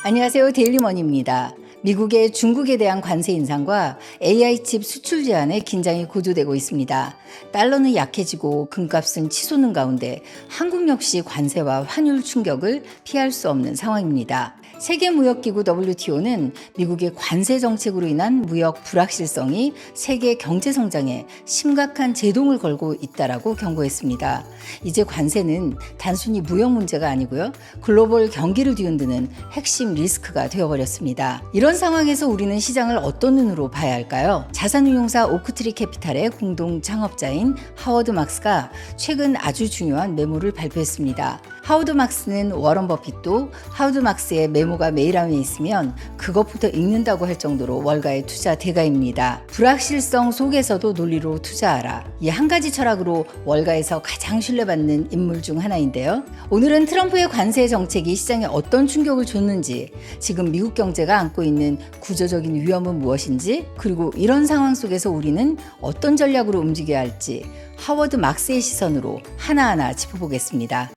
안녕하세요. 데일리머니입니다. 미국의 중국에 대한 관세 인상과 AI 칩 수출 제한에 긴장이 고조되고 있습니다. 달러는 약해지고 금값은 치솟는 가운데 한국 역시 관세와 환율 충격을 피할 수 없는 상황입니다. 세계무역기구 WTO는 미국의 관세 정책으로 인한 무역 불확실성이 세계 경제 성장에 심각한 제동을 걸고 있다라고 경고했습니다. 이제 관세는 단순히 무역 문제가 아니고요. 글로벌 경기를 뒤흔드는 핵심 리스크가 되어버렸습니다. 이런 상황에서 우리는 시장을 어떤 눈으로 봐야 할까요? 자산운용사 오크트리 캐피탈의 공동 창업자인 하워드 막스가 최근 아주 중요한 메모를 발표했습니다. 하워드 막스는 워런 버핏도 하워드 막스의 메모가 메일함에 있으면 그것부터 읽는다고 할 정도로 월가의 투자 대가입니다. 불확실성 속에서도 논리로 투자하라. 이 한 가지 철학으로 월가에서 가장 신뢰받는 인물 중 하나인데요. 오늘은 트럼프의 관세 정책이 시장에 어떤 충격을 줬는지, 지금 미국 경제가 안고 있는 구조적인 위험은 무엇인지, 그리고 이런 상황 속에서 우리는 어떤 전략으로 움직여야 할지 하워드 막스의 시선으로 하나하나 짚어보겠습니다.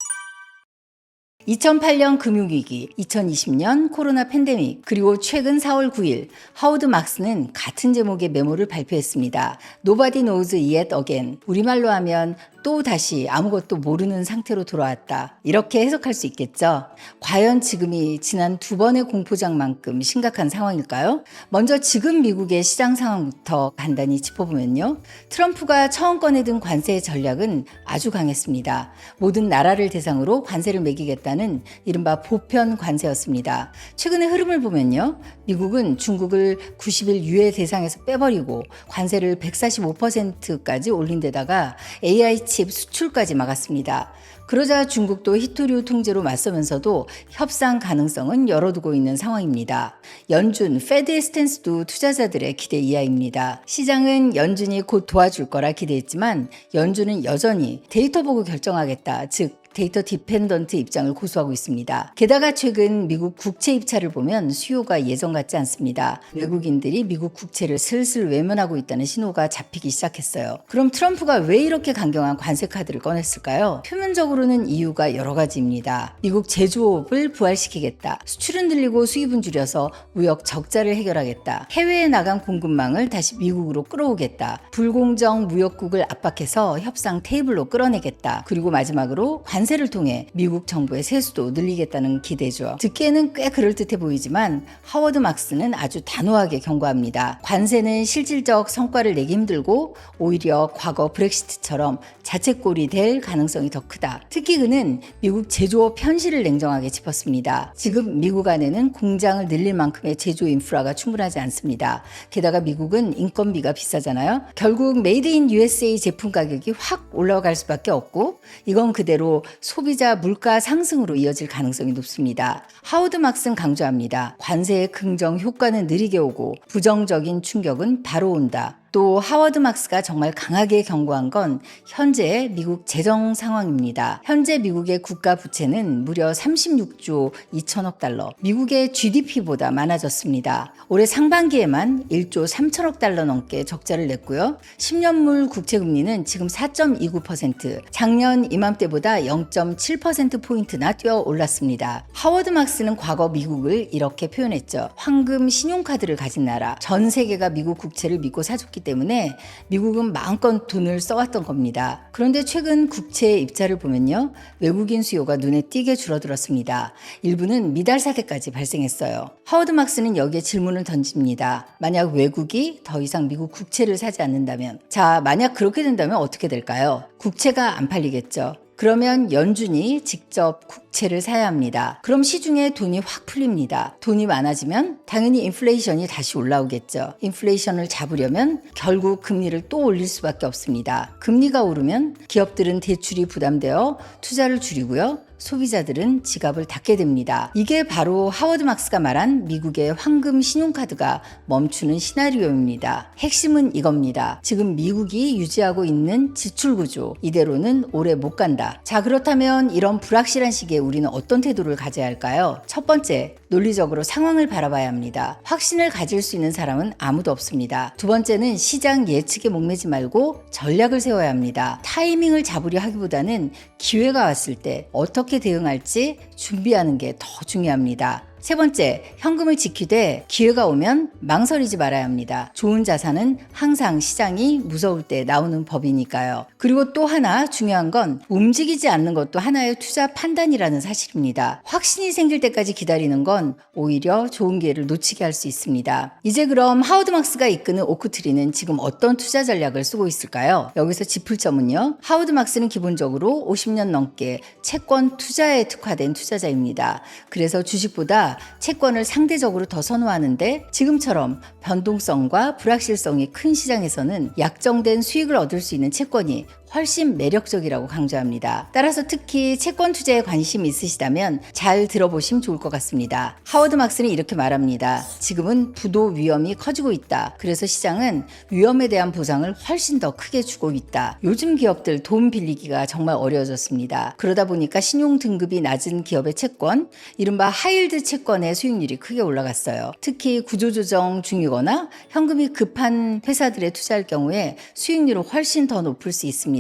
2008년 금융위기, 2020년 코로나 팬데믹, 그리고 최근 4월 9일 하워드 막스는 같은 제목의 메모를 발표했습니다. Nobody knows yet again. 우리말로 하면 또 다시 아무것도 모르는 상태로 돌아왔다. 이렇게 해석할 수 있겠죠. 과연 지금이 지난 두 번의 공포장만큼 심각한 상황일까요? 먼저 지금 미국의 시장 상황부터 간단히 짚어보면요. 트럼프가 처음 꺼내든 관세 전략은 아주 강했습니다. 모든 나라를 대상으로 관세를 매기겠다는 이른바 보편 관세였습니다. 최근의 흐름을 보면요. 미국은 중국을 90일 유예 대상에서 빼버리고 관세를 145%까지 올린 데다가 AI 칩 수출까지 막았습니다. 그러자 중국도 히토류 통제로 맞서면서도 협상 가능성은 열어두고 있는 상황입니다. 연준, 페드의 스탠스도 투자자들의 기대 이하입니다. 시장은 연준이 곧 도와줄 거라 기대했지만 연준은 여전히 데이터 보고 결정하겠다, 즉 데이터 디펜던트 입장을 고수하고 있습니다. 게다가 최근 미국 국채 입찰을 보면 수요가 예전 같지 않습니다. 외국인들이 미국 국채를 슬슬 외면하고 있다는 신호가 잡히기 시작했어요. 그럼 트럼프가 왜 이렇게 강경한 관세 카드를 꺼냈을까요? 표면적으로는 이유가 여러 가지입니다. 미국 제조업을 부활시키겠다. 수출은 늘리고 수입은 줄여서 무역 적자를 해결하겠다. 해외에 나간 공급망을 다시 미국으로 끌어오겠다. 불공정 무역국을 압박해서 협상 테이블로 끌어내겠다. 그리고 마지막으로 관세를 통해 미국 정부의 세수도 늘리겠다는 기대죠. 듣기에는 꽤 그럴듯해 보이지만 하워드 막스는 아주 단호하게 경고합니다. 관세는 실질적 성과를 내기 힘들고 오히려 과거 브렉시트처럼 자책골이 될 가능성이 더 크다. 특히 그는 미국 제조업 현실을 냉정하게 짚었습니다. 지금 미국 안에는 공장을 늘릴 만큼의 제조 인프라가 충분하지 않습니다. 게다가 미국은 인건비가 비싸잖아요. 결국 메이드 인 USA 제품 가격이 확 올라갈 수밖에 없고 이건 그대로 소비자 물가 상승으로 이어질 가능성이 높습니다. 하워드 막스는 강조합니다. 관세의 긍정 효과는 느리게 오고 부정적인 충격은 바로 온다. 또 하워드 막스가 정말 강하게 경고한 건 현재의 미국 재정 상황입니다. 현재 미국의 국가 부채는 무려 36조 2천억 달러, 미국의 GDP보다 많아졌습니다. 올해 상반기에만 1조 3천억 달러 넘게 적자를 냈고요. 10년물 국채 금리는 지금 4.29%, 작년 이맘때보다 0.7%포인트나 뛰어 올랐습니다. 하워드 막스는 과거 미국을 이렇게 표현했죠. 황금 신용카드를 가진 나라, 전 세계가 미국 국채를 믿고 사줬기 때문에 미국은 마음껏 돈을 써왔던 겁니다. 그런데 최근 국채 입자를 보면요. 외국인 수요가 눈에 띄게 줄어들었습니다. 일부는 미달 사태까지 발생했어요. 하워드 막스는 여기에 질문을 던집니다. 만약 외국이 더 이상 미국 국채를 사지 않는다면, 자, 만약 그렇게 된다면 어떻게 될까요? 국채가 안 팔리겠죠. 그러면 연준이 직접 국채를 사야 합니다. 그럼 시중에 돈이 확 풀립니다. 돈이 많아지면 당연히 인플레이션이 다시 올라오겠죠. 인플레이션을 잡으려면 결국 금리를 또 올릴 수밖에 없습니다. 금리가 오르면 기업들은 대출이 부담되어 투자를 줄이고요. 소비자들은 지갑을 닫게 됩니다. 이게 바로 하워드 막스가 말한 미국의 황금 신용카드가 멈추는 시나리오입니다. 핵심은 이겁니다. 지금 미국이 유지하고 있는 지출 구조, 이대로는 오래 못 간다. 자, 그렇다면 이런 불확실한 시기에 우리는 어떤 태도를 가져야 할까요? 첫 번째, 논리적으로 상황을 바라봐야 합니다. 확신을 가질 수 있는 사람은 아무도 없습니다. 두 번째는 시장 예측에 목매지 말고 전략을 세워야 합니다. 타이밍을 잡으려 하기보다는 기회가 왔을 때 어떻게 대응할지 준비하는 게 더 중요합니다. 세 번째, 현금을 지키되 기회가 오면 망설이지 말아야 합니다. 좋은 자산은 항상 시장이 무서울 때 나오는 법이니까요. 그리고 또 하나 중요한 건 움직이지 않는 것도 하나의 투자 판단이라는 사실입니다. 확신이 생길 때까지 기다리는 건 오히려 좋은 기회를 놓치게 할 수 있습니다. 이제 그럼 하워드 막스가 이끄는 오크트리는 지금 어떤 투자 전략을 쓰고 있을까요? 여기서 짚을 점은요. 하워드 막스는 기본적으로 50년 넘게 채권 투자에 특화된 투자자입니다. 그래서 주식보다 채권을 상대적으로 더 선호하는데 지금처럼 변동성과 불확실성이 큰 시장에서는 약정된 수익을 얻을 수 있는 채권이 훨씬 매력적이라고 강조합니다. 따라서 특히 채권 투자에 관심이 있으시다면 잘 들어보시면 좋을 것 같습니다. 하워드 막스는 이렇게 말합니다. 지금은 부도 위험이 커지고 있다. 그래서 시장은 위험에 대한 보상을 훨씬 더 크게 주고 있다. 요즘 기업들 돈 빌리기가 정말 어려워졌습니다. 그러다 보니까 신용 등급이 낮은 기업의 채권, 이른바 하이힐드 채권의 수익률이 크게 올라갔어요. 특히 구조조정 중이거나 현금이 급한 회사들에 투자할 경우에 수익률은 훨씬 더 높을 수 있습니다.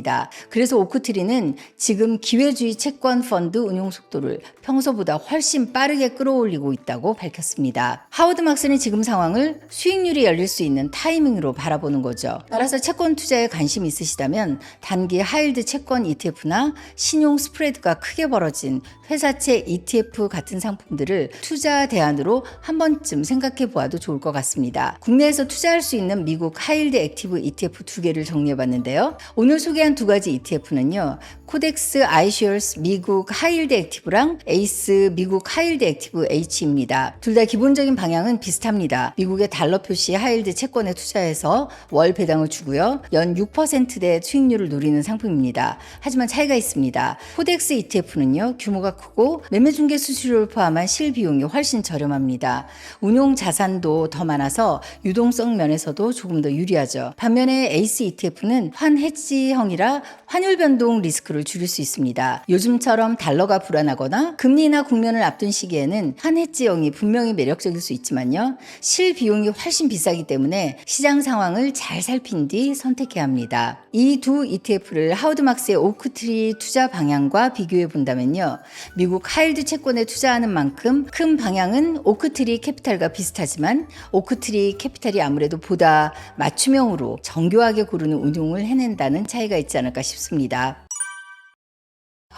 그래서 오크트리는 지금 기회주의 채권 펀드 운용 속도를 평소보다 훨씬 빠르게 끌어올리고 있다고 밝혔습니다. 하워드 막스는 지금 상황을 수익률이 열릴 수 있는 타이밍으로 바라보는 거죠. 따라서 채권 투자에 관심이 있으시다면 단기 하이힐드 채권 ETF나 신용 스프레드가 크게 벌어진 회사채 ETF 같은 상품들을 투자 대안으로 한 번쯤 생각해 보아도 좋을 것 같습니다. 국내에서 투자할 수 있는 미국 하이힐드 액티브 ETF 2개를 정리해 봤는데요. 오늘 소개한 두 가지 ETF는요. 코덱스 아이쉐어스 미국 하이힐드 액티브랑 에이스 미국 하이힐드 액티브 H입니다. 둘 다 기본적인 방향은 비슷합니다. 미국의 달러 표시 하이힐드 채권에 투자해서 월 배당을 주고요. 연 6%대 수익률을 노리는 상품입니다. 하지만 차이가 있습니다. 코덱스 ETF는요. 규모가 크고 매매 중개 수수료를 포함한 실비용이 훨씬 저렴합니다. 운용 자산도 더 많아서 유동성 면에서도 조금 더 유리하죠. 반면에 에이스 ETF는 환헤지형이라 환율 변동 리스크를 줄일 수 있습니다. 요즘처럼 달러가 불안하거나 금리나 국면을 앞둔 시기에는 환헤지형이 분명히 매력적일 수 있지만요. 실비용이 훨씬 비싸기 때문에 시장 상황을 잘 살핀 뒤 선택해야 합니다. 이 두 ETF를 하워드 막스의 오크트리 투자 방향과 비교해 본다면요. 미국 하이힐드 채권에 투자하는 만큼 큰 방향은 오크트리 캐피탈과 비슷하지만 오크트리 캐피탈이 아무래도 보다 맞춤형으로 정교하게 고르는 운용을 해낸다는 차이가 있지 않을까 싶습니다.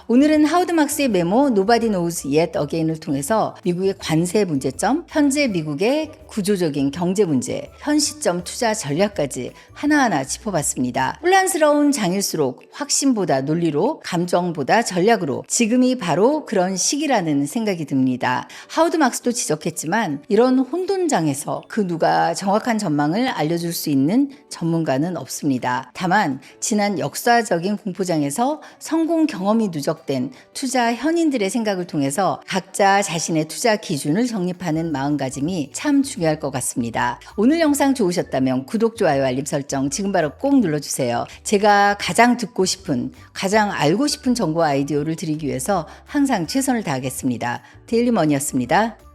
오늘은 하워드 막스의 메모 Nobody Knows Yet Again을 통해서 미국의 관세 문제점, 현재 미국의 구조적인 경제 문제, 현 시점 투자 전략까지 하나하나 짚어봤습니다. 혼란스러운 장일수록 확신보다 논리로, 감정보다 전략으로 지금이 바로 그런 시기라는 생각이 듭니다. 하워드 막스도 지적했지만 이런 혼돈장에서 그 누가 정확한 전망을 알려줄 수 있는 전문가는 없습니다. 다만 지난 역사적인 공포장에서 성공 경험이 누적된 투자 현인들의 생각을 통해서 각자 자신의 투자 기준을 정립하는 마음가짐이 참 중요할 것 같습니다. 오늘 영상 좋으셨다면 구독, 좋아요, 알림 설정 지금 바로 꼭 눌러주세요. 제가 가장 듣고 싶은, 가장 알고 싶은 정보 아이디어를 드리기 위해서 항상 최선을 다하겠습니다. 데일리머니였습니다.